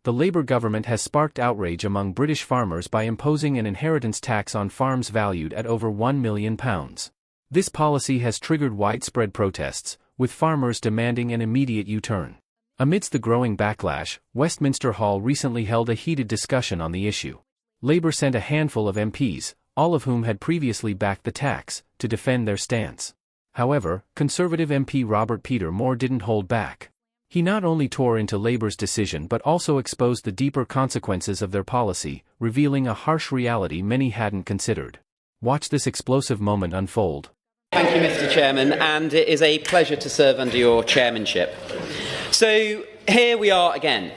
the Labour government has sparked outrage among British farmers by imposing an inheritance tax on farms valued at over £1 million. This policy has triggered widespread protests, with farmers demanding an immediate U-turn. Amidst the growing backlash, Westminster Hall recently held a heated discussion on the issue. Labour sent a handful of MPs, all of whom had previously backed the tax, to defend their stance. However, Conservative MP Robert Peter Moore didn't hold back. He not only tore into Labour's decision but also exposed the deeper consequences of their policy, revealing a harsh reality many hadn't considered. Watch this explosive moment unfold. Thank you, Mr. Chairman, and it is a pleasure to serve under your chairmanship. So, here we are again.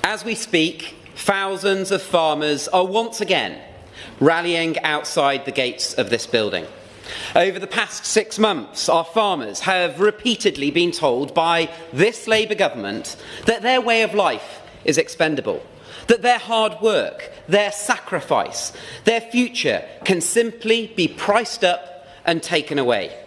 As we speak, thousands of farmers are once again rallying outside the gates of this building. Over the past 6 months, our farmers have repeatedly been told by this Labour government that their way of life is expendable, that their hard work, their sacrifice, their future can simply be priced up and taken away.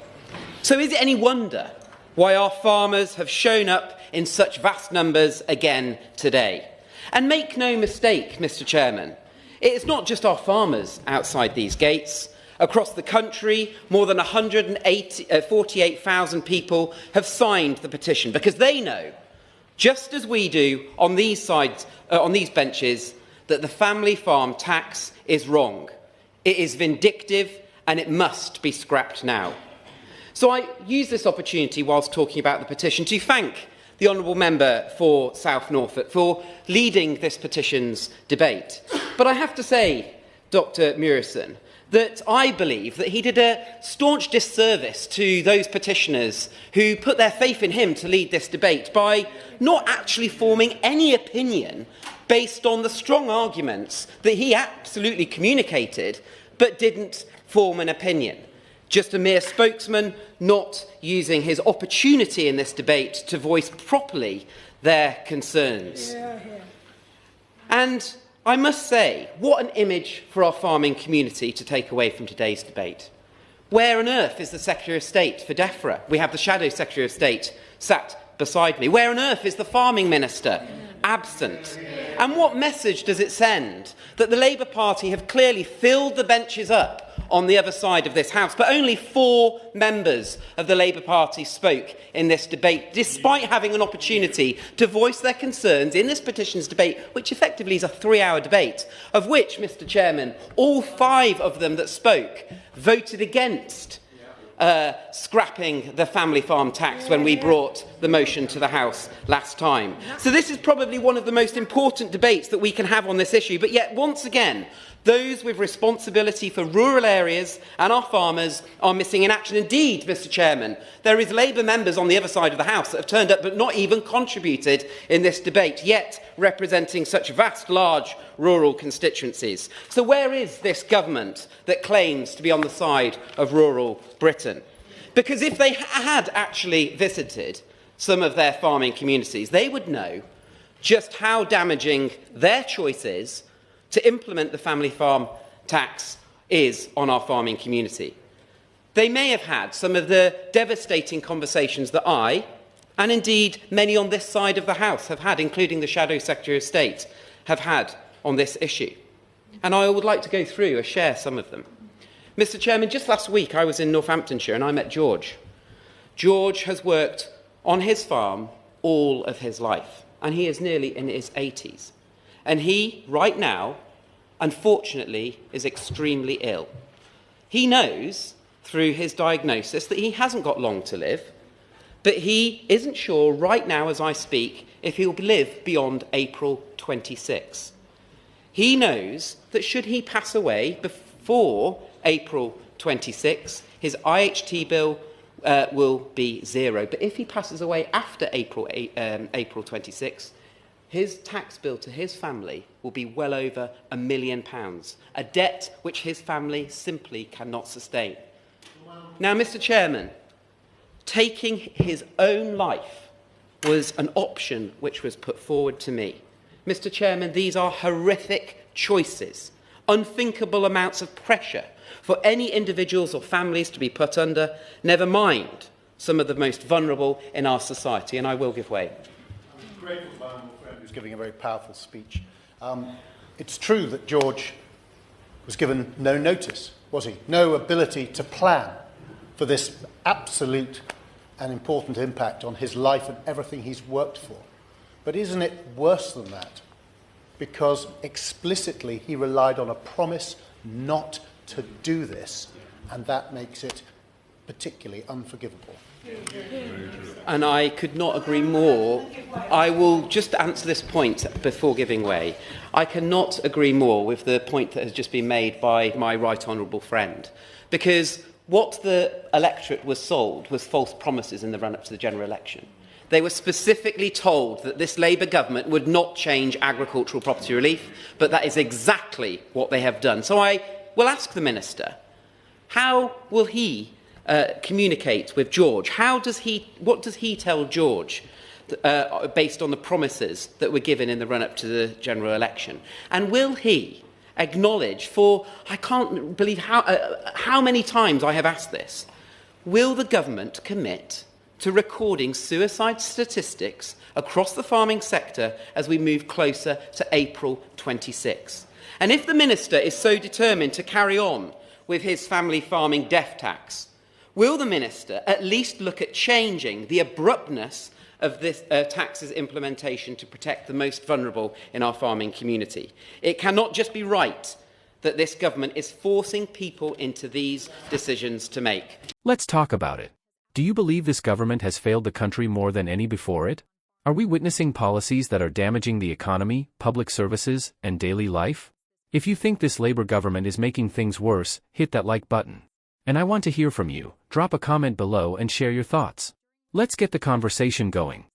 So is it any wonder why our farmers have shown up in such vast numbers again today? And make no mistake, Mr. Chairman, it is not just our farmers outside these gates. Across the country, more than 148,000 people have signed the petition because they know, just as we do on these benches, that the family farm tax is wrong. It is vindictive and it must be scrapped now. So I use this opportunity whilst talking about the petition to thank the Honourable Member for South Norfolk for leading this petition's debate. But I have to say, Dr Murison, that I believe that he did a staunch disservice to those petitioners who put their faith in him to lead this debate by not actually forming any opinion based on the strong arguments that he absolutely communicated, but didn't form an opinion. Just a mere spokesman, not using his opportunity in this debate to voice properly their concerns. And I must say, what an image for our farming community to take away from today's debate. Where on earth is the Secretary of State for DEFRA? We have the Shadow Secretary of State sat beside me. Where on earth is the Farming Minister? Absent. And what message does it send that the Labour Party have clearly filled the benches up on the other side of this House, but only 4 members of the Labour Party spoke in this debate, despite having an opportunity to voice their concerns in this petitions debate, which effectively is a 3-hour debate, of which, Mr. Chairman, all 5 of them that spoke voted against scrapping the family farm tax when we brought the motion to the House last time. So this is probably one of the most important debates that we can have on this issue, but yet once again, those with responsibility for rural areas and our farmers are missing in action. Indeed, Mr. Chairman, there is Labour members on the other side of the House that have turned up but not even contributed in this debate, yet representing such vast, large rural constituencies. So where is this government that claims to be on the side of rural Britain? Because if they had actually visited some of their farming communities, they would know just how damaging their choice is to implement the family farm tax is on our farming community. They may have had some of the devastating conversations that I, and indeed many on this side of the House, have had, including the Shadow Secretary of State, have had on this issue. And I would like to go through and share some of them. Mr. Chairman, just last week I was in Northamptonshire and I met George. George has worked on his farm all of his life, and he is nearly in his 80s. And he, right now, unfortunately, is extremely ill. He knows, through his diagnosis, that he hasn't got long to live, but he isn't sure right now, as I speak, if he'll live beyond April 26. He knows that should he pass away before April 26, his IHT bill will be 0. But if he passes away after April 26, his tax bill to his family will be well over £1 million, a debt which his family simply cannot sustain. Now, Mr. Chairman, taking his own life was an option which was put forward to me. Mr. Chairman, these are horrific choices, unthinkable amounts of pressure for any individuals or families to be put under, never mind some of the most vulnerable in our society, and I will give way. was giving a very powerful speech. It's true that George was given no notice, was he? No ability to plan for this absolute and important impact on his life and everything he's worked for. But isn't it worse than that? Because explicitly he relied on a promise not to do this, and that makes it particularly unforgivable. And I could not agree more. I will just answer this point before giving way. I cannot agree more with the point that has just been made by my right honourable friend, because what the electorate was sold was false promises in the run-up to the general election. They were specifically told that this Labour government would not change agricultural property relief, but that is exactly what they have done. So I will ask the Minister, how will he communicate with George? What does he tell George based on the promises that were given in the run-up to the general election? And will he acknowledge, for I can't believe how many times I have asked this, will the government commit to recording suicide statistics across the farming sector as we move closer to April 26? And if the Minister is so determined to carry on with his family farming death tax, will the Minister at least look at changing the abruptness of this tax's implementation to protect the most vulnerable in our farming community? It cannot just be right that this government is forcing people into these decisions to make. Let's talk about it. Do you believe this government has failed the country more than any before it? Are we witnessing policies that are damaging the economy, public services, and daily life? If you think this Labour government is making things worse, hit that like button. And I want to hear from you. Drop a comment below and share your thoughts. Let's get the conversation going.